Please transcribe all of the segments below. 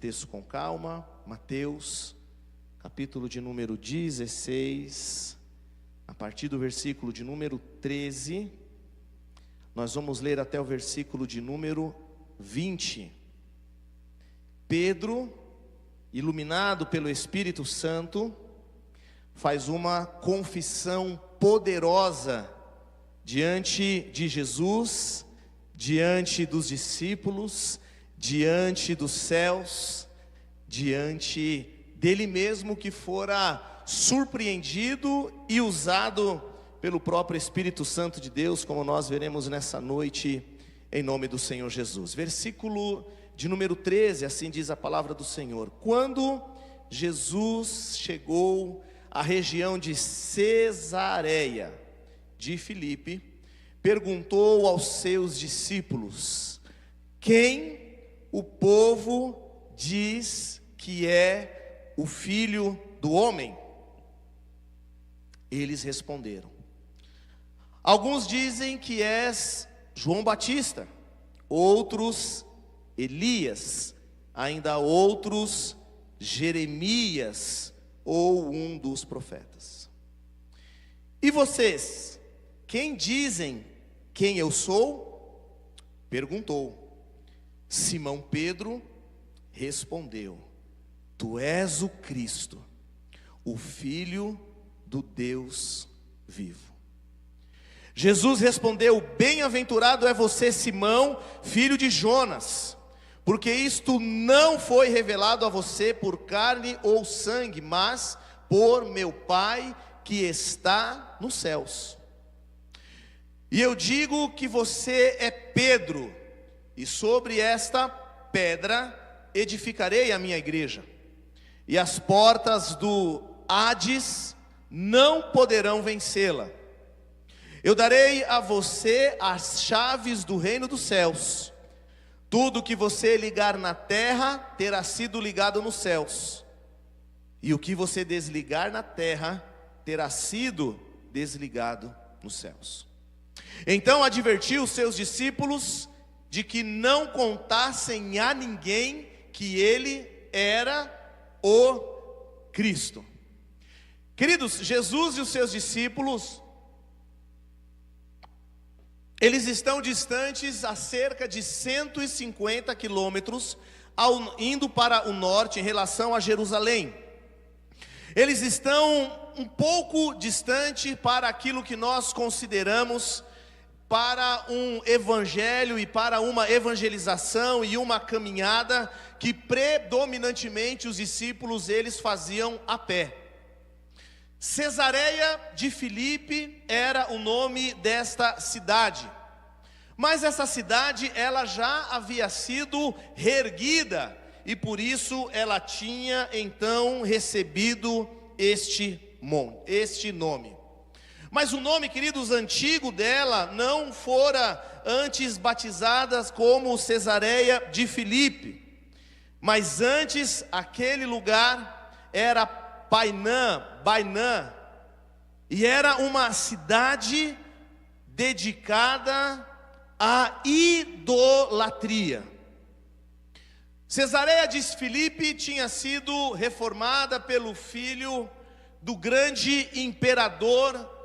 Texto com calma, Mateus, capítulo de número 16, a partir do versículo de número 13, nós vamos ler até o versículo de número 20. Pedro, iluminado pelo Espírito Santo, faz uma confissão poderosa diante de Jesus, diante dos discípulos, diante dos céus, diante dele mesmo, que fora surpreendido e usado pelo próprio Espírito Santo de Deus, como nós veremos nessa noite, em nome do Senhor Jesus. Versículo de número 13, assim diz a palavra do Senhor: quando Jesus chegou à região de Cesareia de Filipe, perguntou aos seus discípulos: quem o povo diz que é o Filho do Homem? Eles responderam: alguns dizem que és João Batista, outros Elias, ainda outros Jeremias ou um dos profetas. E vocês, quem dizem quem eu sou? Perguntou. Simão Pedro respondeu: tu és o Cristo, o Filho do Deus vivo. Jesus respondeu: bem-aventurado é você, Simão, filho de Jonas, porque isto não foi revelado a você por carne ou sangue, mas por meu Pai que está nos céus. E eu digo que você é Pedro, e sobre esta pedra edificarei a minha igreja, e as portas do Hades não poderão vencê-la. Eu darei a você as chaves do reino dos céus. Tudo que você ligar na terra terá sido ligado nos céus, e o que você desligar na terra terá sido desligado nos céus. Então advertiu os seus discípulos de que não contassem a ninguém que ele era o Cristo. Queridos, Jesus e os seus discípulos, eles estão distantes a cerca de 150 quilômetros, indo para o norte em relação a Jerusalém. Eles estão um pouco distante para aquilo que nós consideramos para um evangelho e para uma evangelização e uma caminhada que predominantemente os discípulos eles faziam a pé. Cesareia de Filipe era o nome desta cidade, mas essa cidade ela já havia sido reerguida e por isso ela tinha então recebido este nome. Mas o nome, queridos, antigo dela não fora antes batizada como Cesareia de Filipe, mas antes aquele lugar era Bainã, e era uma cidade dedicada à idolatria. Cesareia de Filipe tinha sido reformada pelo filho do grande imperador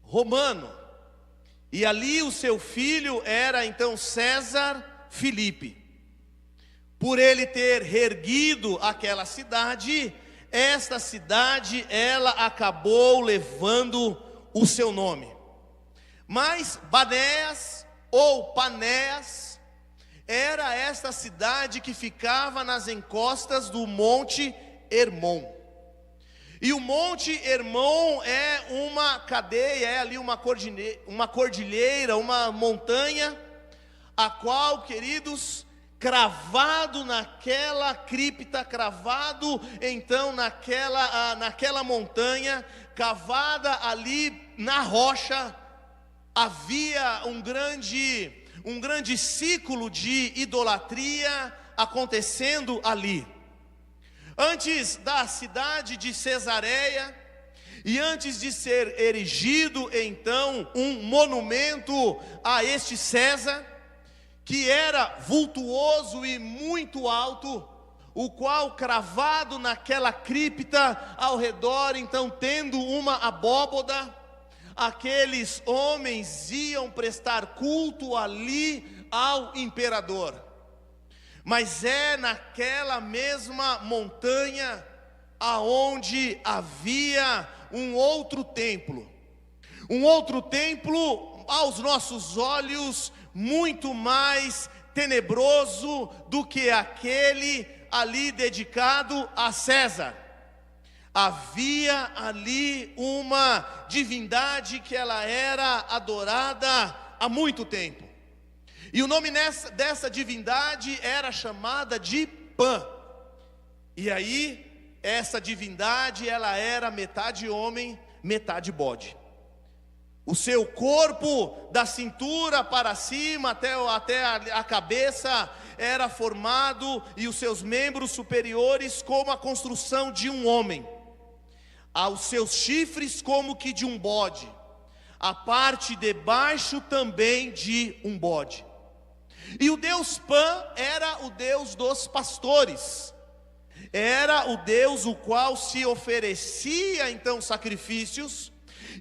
romano, e ali o seu filho era então César Filipe. Por ele ter reerguido aquela cidade, esta cidade ela acabou levando o seu nome. Mas Banéas ou Panéas era esta cidade que ficava nas encostas do Monte Hermon. E o Monte Hermon é uma cadeia, é ali uma cordilheira, uma montanha, a qual, queridos, cravado naquela cripta, cravado então naquela montanha, cavada ali na rocha, havia um grande ciclo de idolatria acontecendo ali. Antes da cidade de Cesareia, e antes de ser erigido então um monumento a este César, que era vultuoso e muito alto, o qual cravado naquela cripta, ao redor então tendo uma abóboda, aqueles homens iam prestar culto ali ao imperador. Mas é naquela mesma montanha aonde havia um outro templo aos nossos olhos muito mais tenebroso do que aquele ali dedicado a César. Havia ali uma divindade que ela era adorada há muito tempo. E o nome dessa divindade era chamada de Pan. E aí, essa divindade, ela era metade homem, metade bode. O seu corpo, da cintura para cima até a cabeça, era formado, e os seus membros superiores como a construção de um homem. Aos seus chifres como que de um bode. A parte de baixo também de um bode. E o deus Pan era o deus dos pastores. Era o deus o qual se oferecia então sacrifícios.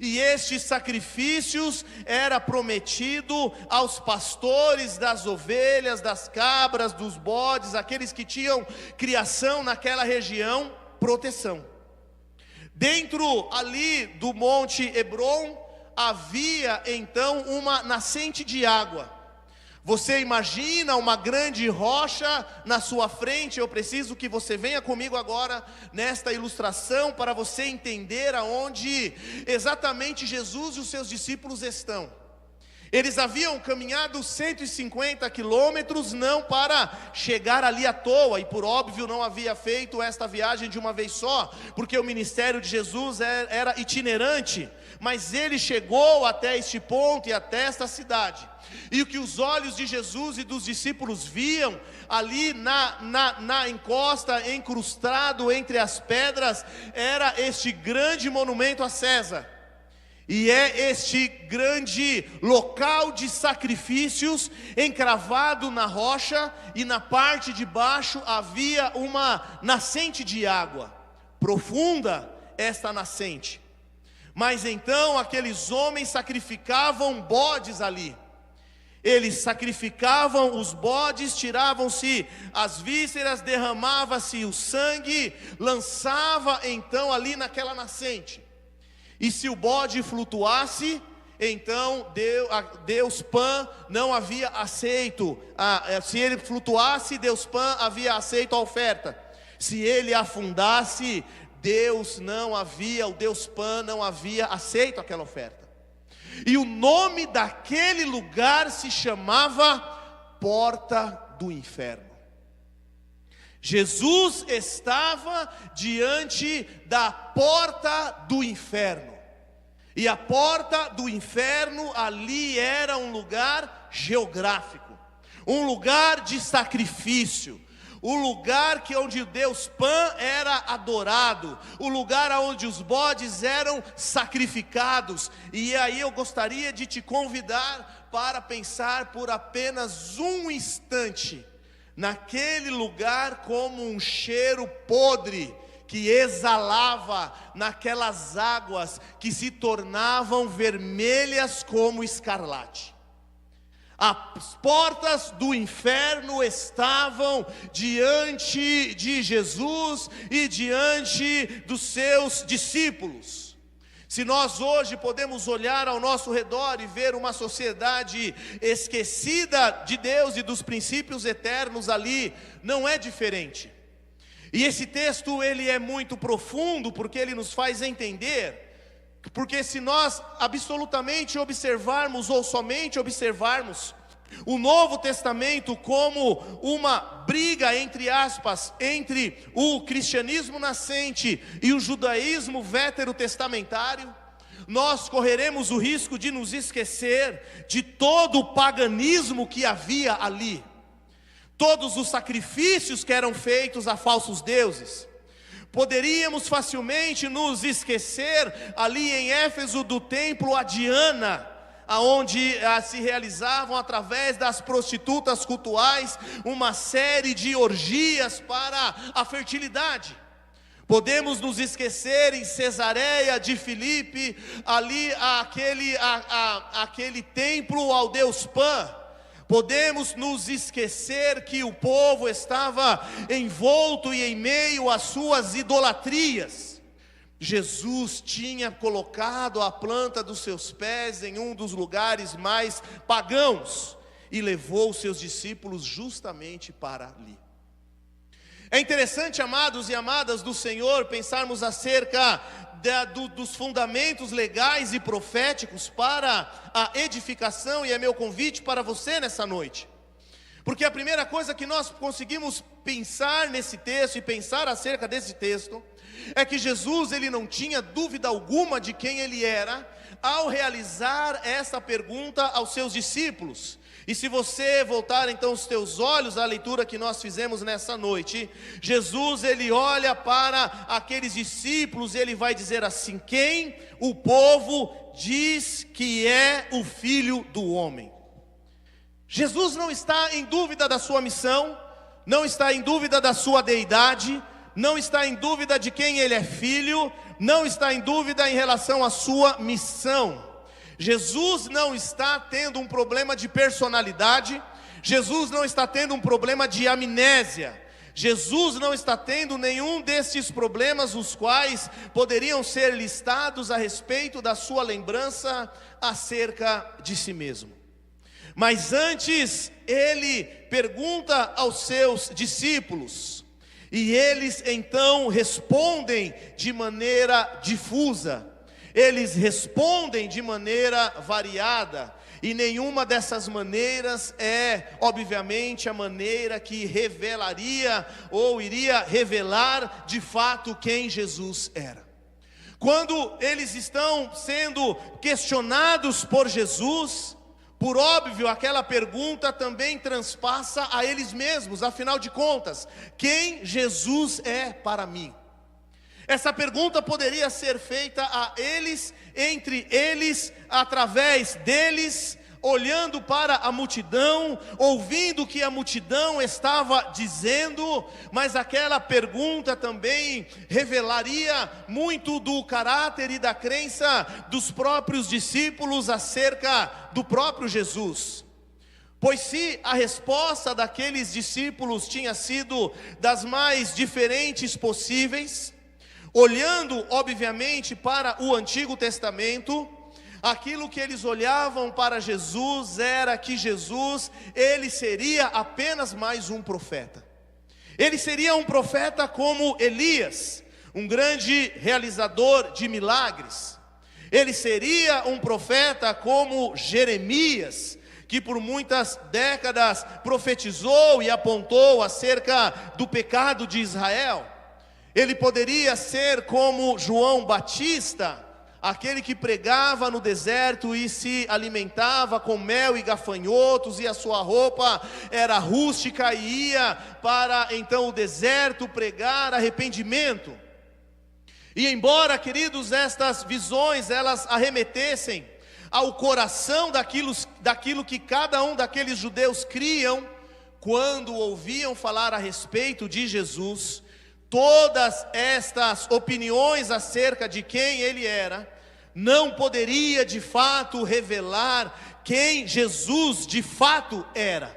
E estes sacrifícios era prometido aos pastores das ovelhas, das cabras, dos bodes, aqueles que tinham criação naquela região, proteção. Dentro ali do monte Hebron, havia então uma nascente de água. Você imagina uma grande rocha na sua frente. Eu preciso que você venha comigo agora nesta ilustração para você entender aonde exatamente Jesus e os seus discípulos estão. Eles haviam caminhado 150 quilômetros, não para chegar ali à toa, e por óbvio não havia feito esta viagem de uma vez só, porque o ministério de Jesus era itinerante, mas ele chegou até este ponto e até esta cidade. E o que os olhos de Jesus e dos discípulos viam ali na encosta, encrustado entre as pedras, era este grande monumento a César. E é este grande local de sacrifícios encravado na rocha, e na parte de baixo havia uma nascente de água, profunda esta nascente. Mas então aqueles homens sacrificavam bodes ali. Eles sacrificavam os bodes, tiravam-se as vísceras, derramava-se o sangue, lançava então ali naquela nascente. E se o bode flutuasse, então Deus Pan não havia aceito. Se ele flutuasse, Deus Pan havia aceito a oferta. Se ele afundasse, o Deus Pan não havia aceito aquela oferta. E o nome daquele lugar se chamava Porta do Inferno. Jesus estava diante da porta do inferno. E a porta do inferno ali era um lugar geográfico, um lugar de sacrifício, o lugar onde o Deus Pan era adorado, o lugar onde os bodes eram sacrificados. E aí eu gostaria de te convidar para pensar por apenas um instante naquele lugar, como um cheiro podre que exalava naquelas águas que se tornavam vermelhas como escarlate. As portas do inferno estavam diante de Jesus e diante dos seus discípulos. Se nós hoje podemos olhar ao nosso redor e ver uma sociedade esquecida de Deus e dos princípios eternos ali, não é diferente. E esse texto ele é muito profundo, porque ele nos faz entender, porque se nós absolutamente observarmos ou somente observarmos o Novo Testamento como uma briga, entre aspas, entre o cristianismo nascente e o judaísmo veterotestamentário, nós correremos o risco de nos esquecer de todo o paganismo que havia ali, todos os sacrifícios que eram feitos a falsos deuses. Poderíamos facilmente nos esquecer ali em Éfeso do templo a Diana, aonde se realizavam através das prostitutas cultuais uma série de orgias para a fertilidade. Podemos nos esquecer em Cesareia de Filipe, ali aquele templo ao deus Pan. Podemos nos esquecer que o povo estava envolto e em meio às suas idolatrias. Jesus tinha colocado a planta dos seus pés em um dos lugares mais pagãos e levou os seus discípulos justamente para ali. É interessante, amados e amadas do Senhor, pensarmos acerca dos fundamentos legais e proféticos para a edificação, e é meu convite para você nessa noite. Porque a primeira coisa que nós conseguimos pensar nesse texto e pensar acerca desse texto é que Jesus, ele não tinha dúvida alguma de quem ele era ao realizar essa pergunta aos seus discípulos. E se você voltar então os teus olhos à leitura que nós fizemos nessa noite, Jesus, ele olha para aqueles discípulos e ele vai dizer assim: quem o povo diz que é o Filho do Homem? Jesus não está em dúvida da sua missão, não está em dúvida da sua deidade, não está em dúvida de quem ele é filho, não está em dúvida em relação à sua missão. Jesus não está tendo um problema de personalidade, Jesus não está tendo um problema de amnésia, Jesus não está tendo nenhum desses problemas os quais poderiam ser listados a respeito da sua lembrança acerca de si mesmo. Mas antes ele pergunta aos seus discípulos, e eles então respondem de maneira difusa. Eles respondem de maneira variada, e nenhuma dessas maneiras é, obviamente, a maneira que revelaria ou iria revelar de fato quem Jesus era. Quando eles estão sendo questionados por Jesus, por óbvio, aquela pergunta também transpassa a eles mesmos, afinal de contas, quem Jesus é para mim? Essa pergunta poderia ser feita a eles, entre eles, através deles, olhando para a multidão, ouvindo o que a multidão estava dizendo, mas aquela pergunta também revelaria muito do caráter e da crença dos próprios discípulos acerca do próprio Jesus. Pois se a resposta daqueles discípulos tinha sido das mais diferentes possíveis, olhando obviamente para o Antigo Testamento, aquilo que eles olhavam para Jesus era que Jesus, ele seria apenas mais um profeta. Ele seria um profeta como Elias, um grande realizador de milagres. Ele seria um profeta como Jeremias, que por muitas décadas profetizou e apontou acerca do pecado de Israel. Ele poderia ser como João Batista, aquele que pregava no deserto e se alimentava com mel e gafanhotos, e a sua roupa era rústica, e ia para então o deserto pregar arrependimento. E embora, queridos, estas visões elas arremetessem ao coração daquilo que cada um daqueles judeus criam, quando ouviam falar a respeito de Jesus, todas estas opiniões acerca de quem ele era, não poderia de fato revelar quem Jesus de fato era.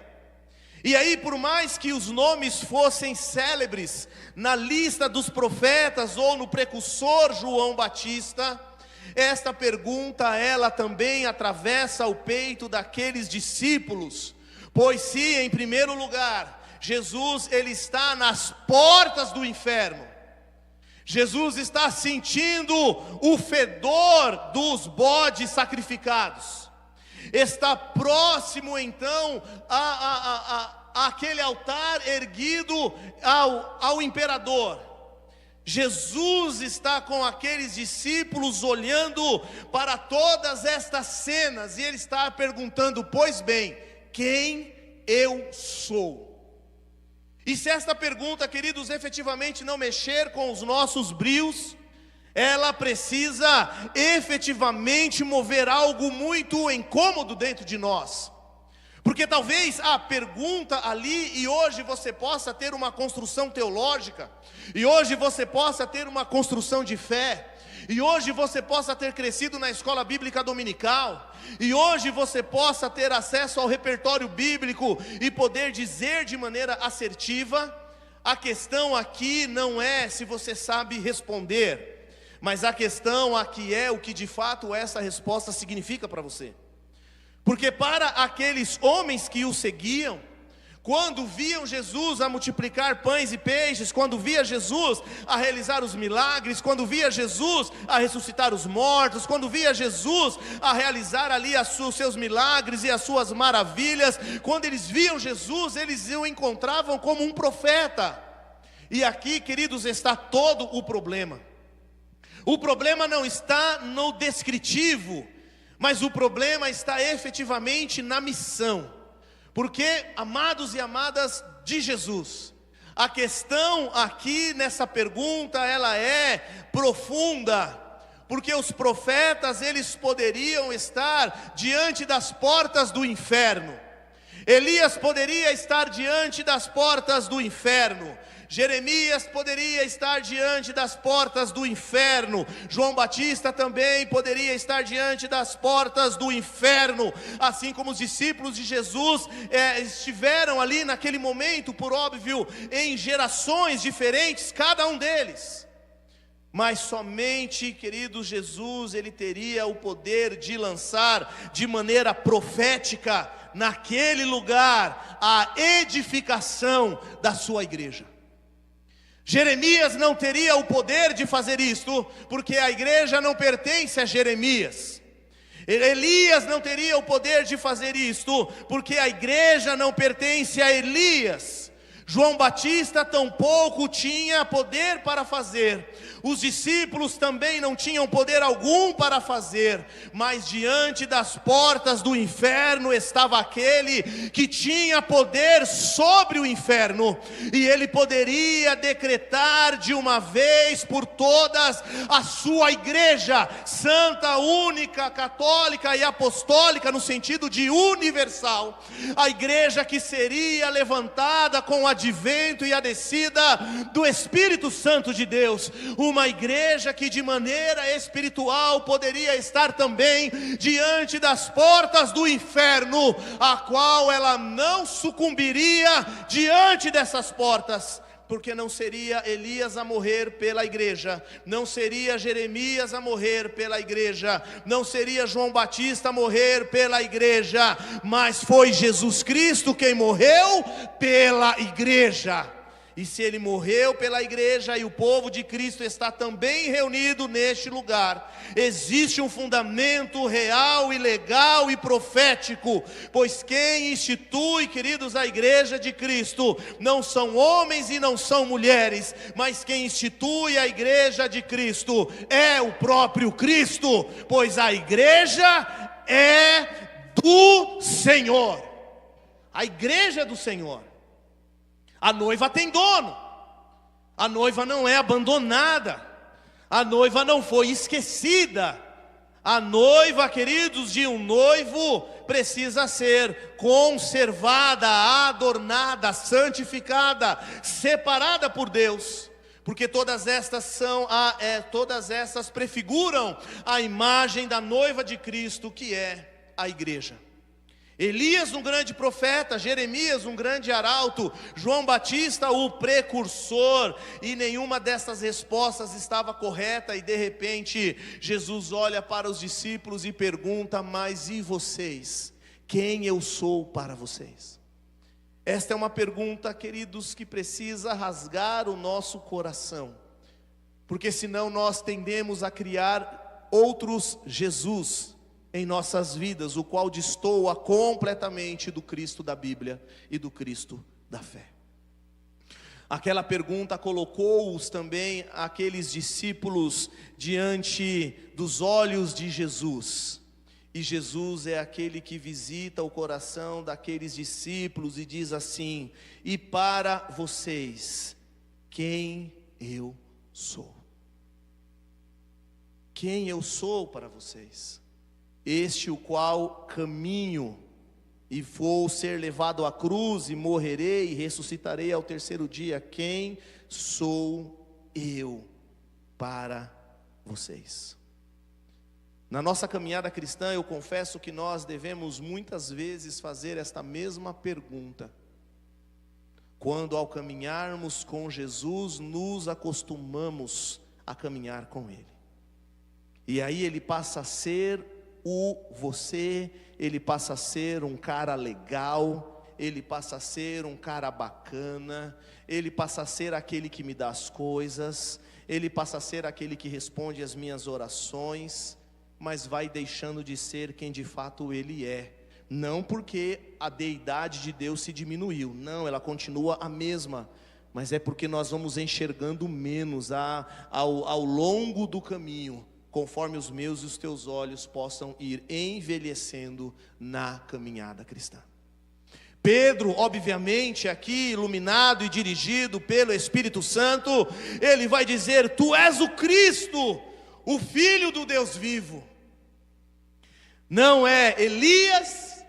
E aí, por mais que os nomes fossem célebres na lista dos profetas ou no precursor João Batista, esta pergunta ela também atravessa o peito daqueles discípulos, pois se em primeiro lugar Jesus ele está nas portas do inferno, Jesus está sentindo o fedor dos bodes sacrificados, está próximo então àquele altar erguido ao imperador. Jesus está com aqueles discípulos olhando para todas estas cenas, e ele está perguntando: pois bem, quem eu sou? E se esta pergunta, queridos, efetivamente não mexer com os nossos brios, ela precisa efetivamente mover algo muito incômodo dentro de nós. Porque talvez a pergunta ali, e hoje você possa ter uma construção teológica, e hoje você possa ter uma construção de fé, e hoje você possa ter crescido na escola bíblica dominical, e hoje você possa ter acesso ao repertório bíblico e poder dizer de maneira assertiva. A questão aqui não é se você sabe responder, mas a questão aqui é o que de fato essa resposta significa para você. Porque para aqueles homens que o seguiam, quando viam Jesus a multiplicar pães e peixes, quando via Jesus a realizar os milagres, quando via Jesus a ressuscitar os mortos, quando via Jesus a realizar ali os seus milagres e as suas maravilhas, quando eles viam Jesus, eles o encontravam como um profeta. E aqui, queridos, está todo o problema. O problema não está no descritivo, mas o problema está efetivamente na missão. Porque, amados e amadas de Jesus, a questão aqui nessa pergunta, ela é profunda. Porque os profetas, eles poderiam estar diante das portas do inferno. Elias poderia estar diante das portas do inferno. Jeremias poderia estar diante das portas do inferno. João Batista também poderia estar diante das portas do inferno. Assim como os discípulos de Jesus estiveram ali naquele momento, por óbvio, em gerações diferentes, cada um deles. Mas somente, querido, Jesus, ele teria o poder de lançar de maneira profética naquele lugar a edificação da sua igreja. Jeremias não teria o poder de fazer isto, porque a igreja não pertence a Jeremias. Elias não teria o poder de fazer isto, porque a igreja não pertence a Elias. João Batista tampouco tinha poder para fazer. Os discípulos também não tinham poder algum para fazer. Mas diante das portas do inferno estava aquele que tinha poder sobre o inferno. E ele poderia decretar de uma vez por todas a sua igreja santa, única, católica e apostólica, no sentido de universal. A igreja que seria levantada com o advento e a descida do Espírito Santo de Deus. Uma igreja que de maneira espiritual poderia estar também diante das portas do inferno, a qual ela não sucumbiria diante dessas portas. Porque não seria Elias a morrer pela igreja, não seria Jeremias a morrer pela igreja, não seria João Batista a morrer pela igreja, mas foi Jesus Cristo quem morreu pela igreja. E se ele morreu pela igreja e o povo de Cristo está também reunido neste lugar, existe um fundamento real e legal e profético, pois quem institui, queridos, a igreja de Cristo, não são homens e não são mulheres, mas quem institui a igreja de Cristo é o próprio Cristo, pois a igreja é do Senhor. A igreja é do Senhor. A noiva tem dono, a noiva não é abandonada, a noiva não foi esquecida. A noiva, queridos, de um noivo precisa ser conservada, adornada, santificada, separada por Deus. Porque todas estas prefiguram a imagem da noiva de Cristo, que é a igreja. Elias, um grande profeta, Jeremias, um grande arauto, João Batista, o precursor, e nenhuma dessas respostas estava correta, e de repente Jesus olha para os discípulos e pergunta: mas e vocês? Quem eu sou para vocês? Esta é uma pergunta, queridos, que precisa rasgar o nosso coração, porque senão nós tendemos a criar outros Jesus em nossas vidas, o qual destoa completamente do Cristo da Bíblia e do Cristo da fé. Aquela pergunta colocou-os também, aqueles discípulos, diante dos olhos de Jesus. E Jesus é aquele que visita o coração daqueles discípulos e diz assim: e para vocês, quem eu sou? quem eu sou para vocês. Este o qual caminho, e vou ser levado à cruz, e morrerei, e ressuscitarei ao terceiro dia. Quem sou eu para vocês? Na nossa caminhada cristã, eu confesso que nós devemos muitas vezes fazer esta mesma pergunta. Quando ao caminharmos com Jesus, nos acostumamos a caminhar com Ele. E aí Ele passa a ser você, Ele passa a ser um cara legal, Ele passa a ser um cara bacana, Ele passa a ser aquele que me dá as coisas, Ele passa a ser aquele que responde as minhas orações, mas vai deixando de ser quem de fato Ele é. Não porque a deidade de Deus se diminuiu, não, ela continua a mesma, mas é porque nós vamos enxergando menos ao longo do caminho, conforme os meus e os teus olhos possam ir envelhecendo na caminhada cristã. Pedro, obviamente, aqui iluminado e dirigido pelo Espírito Santo, ele vai dizer: tu és o Cristo, o Filho do Deus vivo. Não é Elias,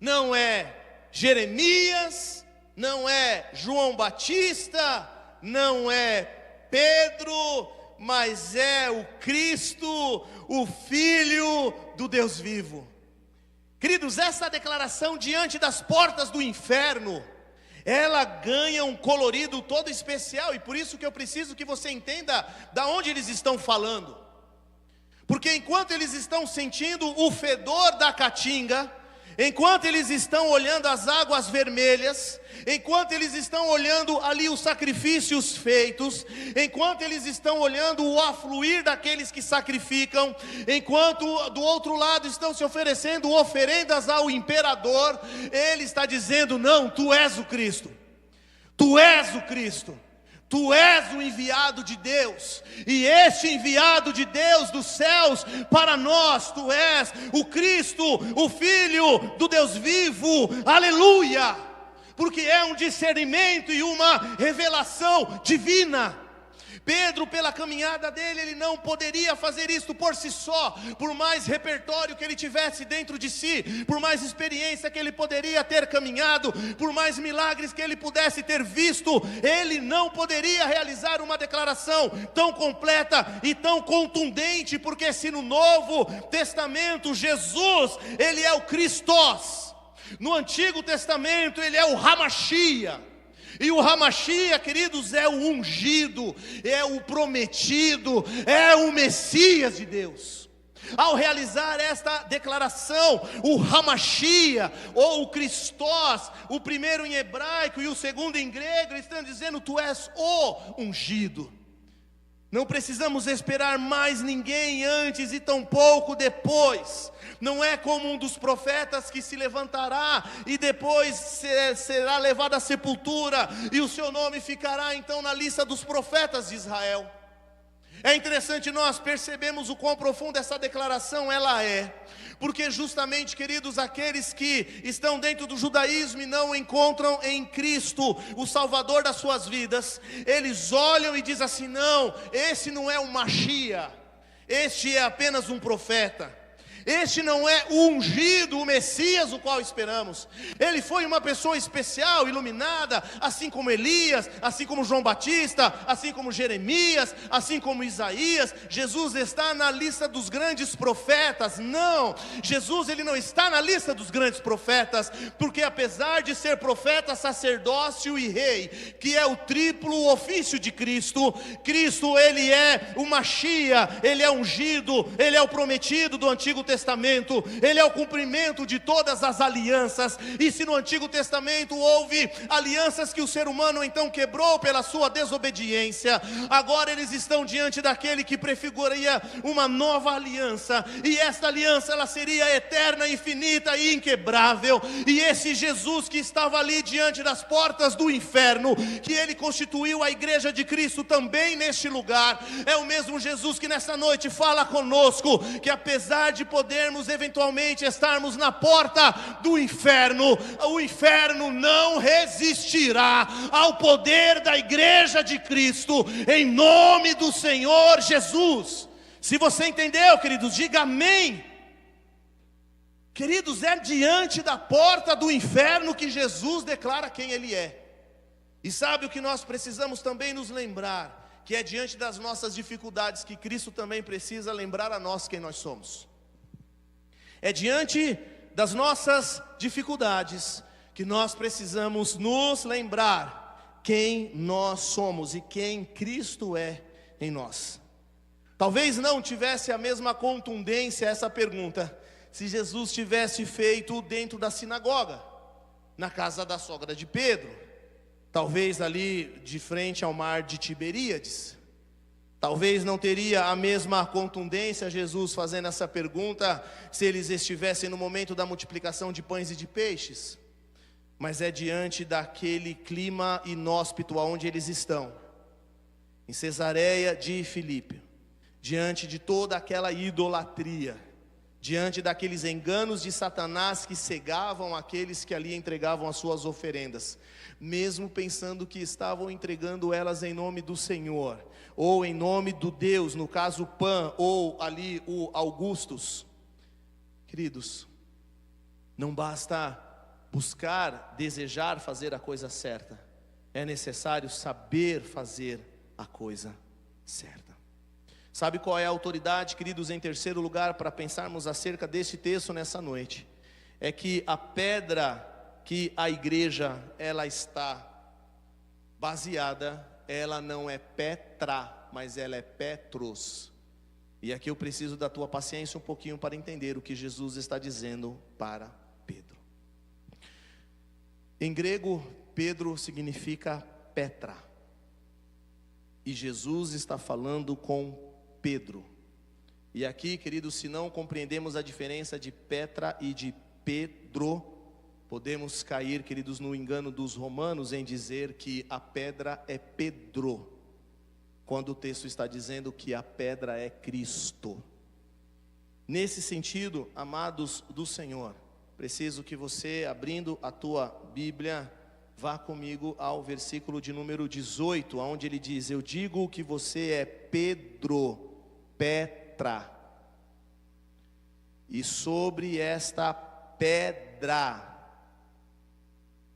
não é Jeremias, não é João Batista, não é Pedro, mas é o Cristo, o Filho do Deus vivo. Queridos, essa declaração diante das portas do inferno, ela ganha um colorido todo especial, e por isso que eu preciso que você entenda da onde eles estão falando. Porque enquanto eles estão sentindo o fedor da caatinga, enquanto eles estão olhando as águas vermelhas, enquanto eles estão olhando ali os sacrifícios feitos, enquanto eles estão olhando o afluir daqueles que sacrificam, enquanto do outro lado estão se oferecendo oferendas ao imperador, ele está dizendo: não, tu és o Cristo, tu és o Cristo. Tu és o enviado de Deus, e este enviado de Deus dos céus para nós, tu és o Cristo, o Filho do Deus vivo, aleluia, porque é um discernimento e uma revelação divina. Pedro, pela caminhada dele, ele não poderia fazer isto por si só, por mais repertório que ele tivesse dentro de si, por mais experiência que ele poderia ter caminhado, por mais milagres que ele pudesse ter visto, ele não poderia realizar uma declaração tão completa e tão contundente, porque se no Novo Testamento Jesus, ele é o Christos, no Antigo Testamento ele é o Hamashia. E o Hamashia, queridos, é o ungido, é o prometido, é o Messias de Deus. Ao realizar esta declaração, o Hamashia, ou o Christos, o primeiro em hebraico e o segundo em grego, eles estão dizendo: tu és o ungido. Não precisamos esperar mais ninguém antes e tampouco depois. Não é como um dos profetas que se levantará e depois será levado à sepultura, e o seu nome ficará então na lista dos profetas de Israel. É interessante nós percebemos o quão profunda essa declaração ela é, porque justamente, queridos, aqueles que estão dentro do judaísmo e não encontram em Cristo o Salvador das suas vidas, eles olham e dizem assim: não, esse não é o Machia, este é apenas um profeta. Este não é o ungido, o Messias, o qual esperamos. Ele foi uma pessoa especial, iluminada, assim como Elias, assim como João Batista, assim como Jeremias, assim como Isaías. Jesus está na lista dos grandes profetas. Não, Jesus ele não está na lista dos grandes profetas, porque apesar de ser profeta, sacerdócio e rei, que é o triplo ofício de Cristo, Cristo ele é o Machia, ele é ungido, ele é o prometido do Antigo Testamento, ele é o cumprimento de todas as alianças. E se no Antigo Testamento houve alianças que o ser humano então quebrou pela sua desobediência, agora eles estão diante daquele que prefiguraria uma nova aliança, e esta aliança ela seria eterna, infinita e inquebrável. E esse Jesus que estava ali diante das portas do inferno, que ele constituiu a igreja de Cristo também neste lugar, é o mesmo Jesus que nessa noite fala conosco, que apesar de podermos eventualmente estarmos na porta do inferno, o inferno não resistirá ao poder da igreja de Cristo, em nome do Senhor Jesus. Se você entendeu, queridos, diga amém. Queridos, é diante da porta do inferno que Jesus declara quem Ele é. E sabe o que nós precisamos também nos lembrar? Que é diante das nossas dificuldades que Cristo também precisa lembrar a nós quem nós somos. É diante das nossas dificuldades que nós precisamos nos lembrar quem nós somos e quem Cristo é em nós. Talvez não tivesse a mesma contundência essa pergunta se Jesus tivesse feito dentro da sinagoga, na casa da sogra de Pedro, talvez ali de frente ao mar de Tiberíades. Talvez não teria a mesma contundência Jesus fazendo essa pergunta se eles estivessem no momento da multiplicação de pães e de peixes, mas é diante daquele clima inóspito aonde eles estão, em Cesareia de Filipe, diante de toda aquela idolatria, diante daqueles enganos de Satanás que cegavam aqueles que ali entregavam as suas oferendas, mesmo pensando que estavam entregando elas em nome do Senhor, ou em nome do Deus, no caso Pan, ou ali o Augustus. Queridos, não basta buscar, desejar fazer a coisa certa, é necessário saber fazer a coisa certa. Sabe qual é a autoridade, queridos, em terceiro lugar, para pensarmos acerca desse texto nessa noite? É que a pedra que a igreja, ela está baseada, ela não é Petra, mas ela é Petros. E aqui eu preciso da tua paciência um pouquinho para entender o que Jesus está dizendo para Pedro. Em grego, Pedro significa Petra. E Jesus está falando com Pedro. E aqui, queridos, se não compreendemos a diferença de Petra e de Pedro, podemos cair, queridos, no engano dos romanos em dizer que a pedra é Pedro, quando o texto está dizendo que a pedra é Cristo. Nesse sentido, amados do Senhor, preciso que você, abrindo a tua Bíblia, vá comigo ao versículo de número 18, onde ele diz: eu digo que você é Pedro, Petra, e sobre esta pedra,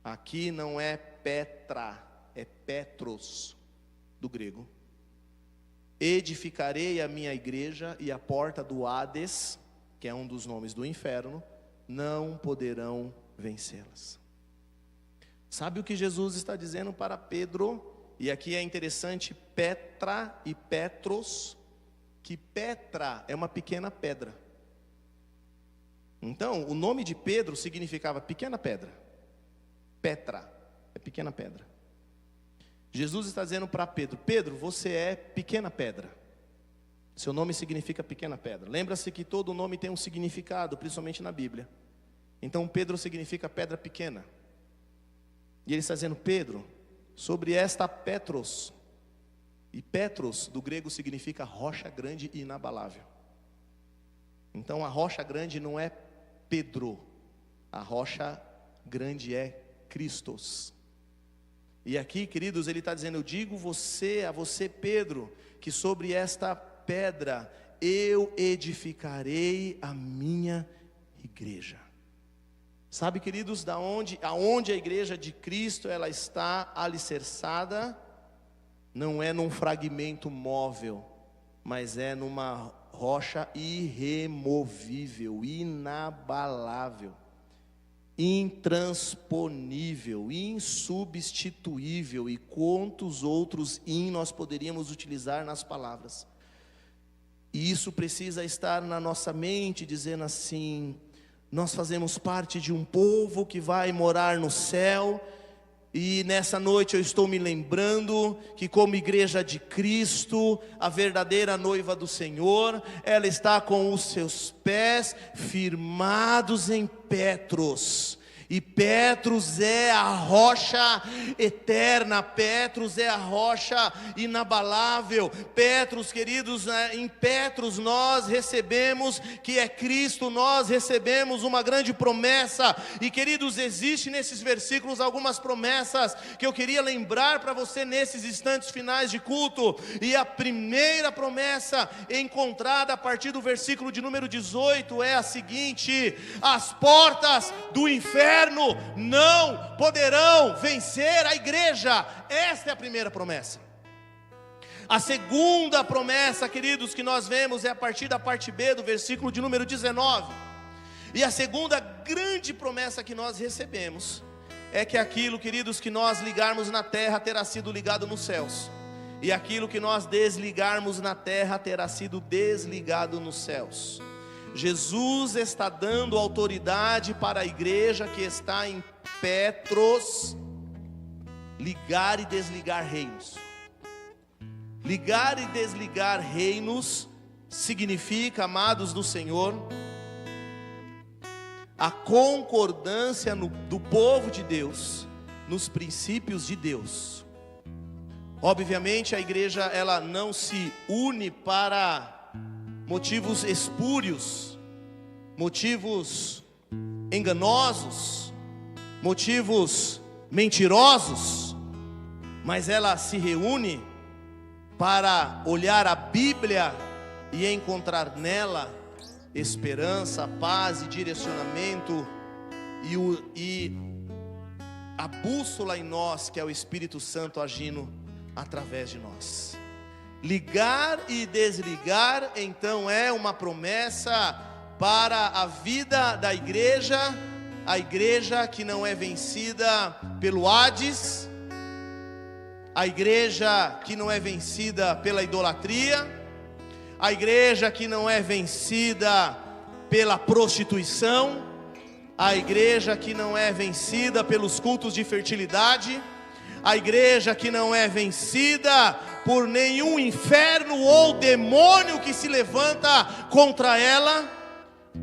aqui não é Petra, é Petros, do grego, edificarei a minha igreja, e a porta do Hades, que é um dos nomes do inferno, não poderão vencê-las. Sabe o que Jesus está dizendo para Pedro? E aqui é interessante, Petra e Petros, que Petra é uma pequena pedra. Então, o nome de Pedro significava pequena pedra. Petra é pequena pedra. Jesus está dizendo para Pedro: Pedro, você é pequena pedra. Seu nome significa pequena pedra. Lembra-se que todo nome tem um significado, principalmente na Bíblia. Então, Pedro significa pedra pequena. E ele está dizendo: Pedro, sobre esta Petros. E Petros, do grego, significa rocha grande e inabalável. Então a rocha grande não é Pedro, a rocha grande é Cristos. E aqui, queridos, ele está dizendo: eu digo a você Pedro, que sobre esta pedra eu edificarei a minha igreja. Sabe, queridos, aonde a igreja de Cristo ela está alicerçada? Não é num fragmento móvel, mas é numa rocha irremovível, inabalável, intransponível, insubstituível. E quantos outros nós poderíamos utilizar nas palavras? E isso precisa estar na nossa mente, dizendo assim: nós fazemos parte de um povo que vai morar no céu. E nessa noite eu estou me lembrando que, como igreja de Cristo, a verdadeira noiva do Senhor, ela está com os seus pés firmados em Petros. E Petros é a rocha eterna, Petros é a rocha inabalável. Petros, queridos, em Petros nós recebemos, que é Cristo, nós recebemos uma grande promessa. E queridos, existe nesses versículos algumas promessas que eu queria lembrar para você nesses instantes finais de culto. E a primeira promessa encontrada a partir do versículo de número 18 é a seguinte: as portas do inferno não poderão vencer a igreja. Esta é a primeira promessa. A segunda promessa, queridos, que nós vemos é a partir da parte B do versículo de número 19. E a segunda grande promessa que nós recebemos é que aquilo, queridos, que nós ligarmos na terra terá sido ligado nos céus, e aquilo que nós desligarmos na terra terá sido desligado nos céus. Jesus está dando autoridade para a igreja que está em Petros ligar e desligar reinos. Ligar e desligar reinos significa, amados do Senhor, a concordância do povo de Deus nos princípios de Deus. Obviamente a igreja ela não se une para motivos espúrios, motivos enganosos, motivos mentirosos, mas ela se reúne para olhar a Bíblia e encontrar nela esperança, paz e direcionamento, e a bússola em nós, que é o Espírito Santo agindo através de nós. Ligar e desligar, então, é uma promessa para a vida da igreja, a igreja que não é vencida pelo Hades, a igreja que não é vencida pela idolatria, a igreja que não é vencida pela prostituição, a igreja que não é vencida pelos cultos de fertilidade, a igreja que não é vencida por nenhum inferno ou demônio que se levanta contra ela,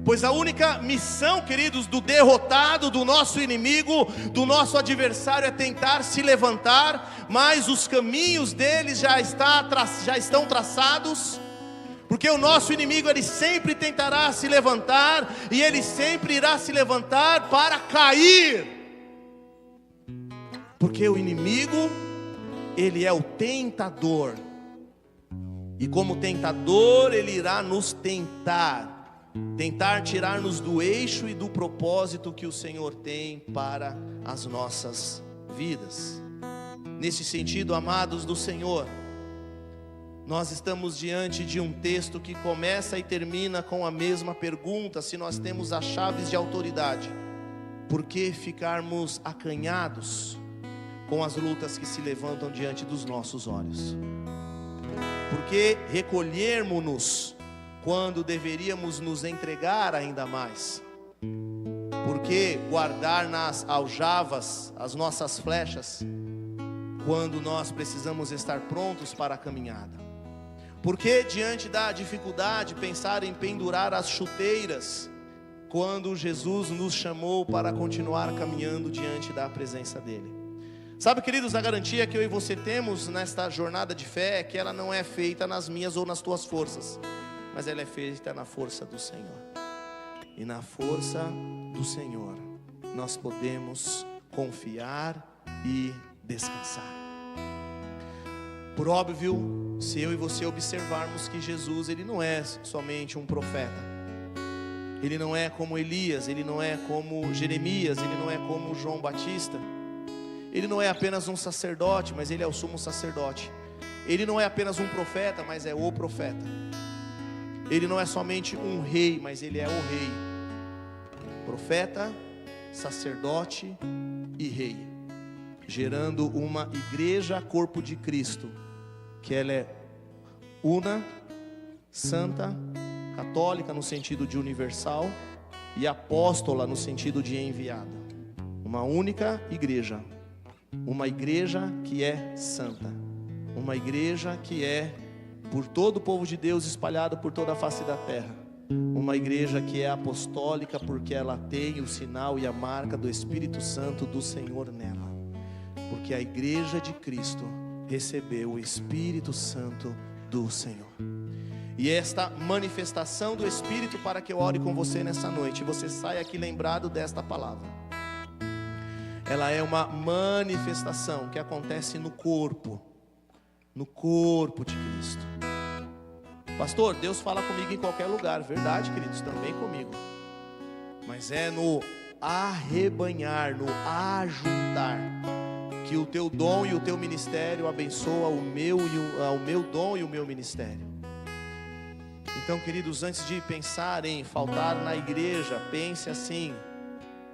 pois a única missão, queridos, do derrotado, do nosso inimigo, do nosso adversário é tentar se levantar, mas os caminhos deles já estão traçados, porque o nosso inimigo ele sempre tentará se levantar, e ele sempre irá se levantar para cair, porque o inimigo, ele é o tentador, e como tentador ele irá nos tentar tirar-nos do eixo e do propósito que o Senhor tem para as nossas vidas. Nesse sentido, amados do Senhor, nós estamos diante de um texto que começa e termina com a mesma pergunta: se nós temos as chaves de autoridade, por que ficarmos acanhados com as lutas que se levantam diante dos nossos olhos? Por que recolhermos-nos quando deveríamos nos entregar ainda mais? Por que guardar nas aljavas as nossas flechas quando nós precisamos estar prontos para a caminhada? Por que diante da dificuldade pensar em pendurar as chuteiras quando Jesus nos chamou para continuar caminhando diante da presença dele? Sabe, queridos, a garantia que eu e você temos nesta jornada de fé é que ela não é feita nas minhas ou nas tuas forças, mas ela é feita na força do Senhor. E na força do Senhor nós podemos confiar e descansar. Por óbvio, se eu e você observarmos que Jesus, ele não é somente um profeta, ele não é como Elias, ele não é como Jeremias, ele não é como João Batista, ele não é apenas um sacerdote, mas ele é o sumo sacerdote. Ele não é apenas um profeta, mas é o profeta. Ele não é somente um rei, mas ele é o rei. Profeta, sacerdote e rei, gerando uma igreja, corpo de Cristo, que ela é una, santa, católica no sentido de universal, e apóstola no sentido de enviada. Uma única igreja, uma igreja que é santa, uma igreja que é por todo o povo de Deus espalhado por toda a face da terra, uma igreja que é apostólica porque ela tem o sinal e a marca do Espírito Santo do Senhor nela, porque a igreja de Cristo recebeu o Espírito Santo do Senhor. E esta manifestação do Espírito, para que eu ore com você nessa noite, você saia aqui lembrado desta palavra. Ela é uma manifestação que acontece no corpo de Cristo. Pastor, Deus fala comigo em qualquer lugar. Verdade, queridos, também comigo. Mas é no arrebanhar, no ajuntar, que o teu dom e o teu ministério abençoa o meu dom e o meu ministério. Então, queridos, antes de pensar em faltar na igreja, pense assim: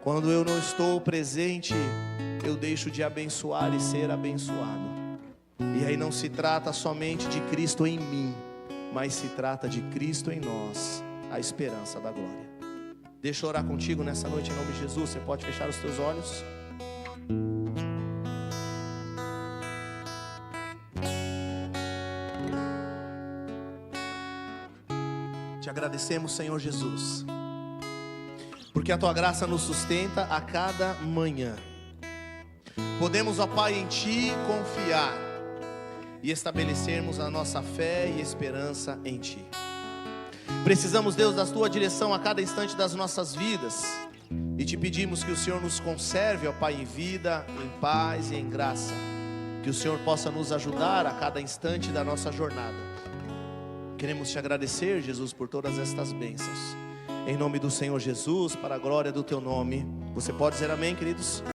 quando eu não estou presente, eu deixo de abençoar e ser abençoado. E aí não se trata somente de Cristo em mim, mas se trata de Cristo em nós, a esperança da glória. Deixa eu orar contigo nessa noite em nome de Jesus. Você pode fechar os teus olhos? Te agradecemos, Senhor Jesus, porque a Tua graça nos sustenta a cada manhã. Podemos, ó Pai, em Ti confiar e estabelecermos a nossa fé e esperança em Ti. Precisamos, Deus, da Tua direção a cada instante das nossas vidas, e Te pedimos que o Senhor nos conserve, ó Pai, em vida, em paz e em graça. Que o Senhor possa nos ajudar a cada instante da nossa jornada. Queremos Te agradecer, Jesus, por todas estas bênçãos. Em nome do Senhor Jesus, para a glória do Teu nome. Você pode dizer amém, queridos?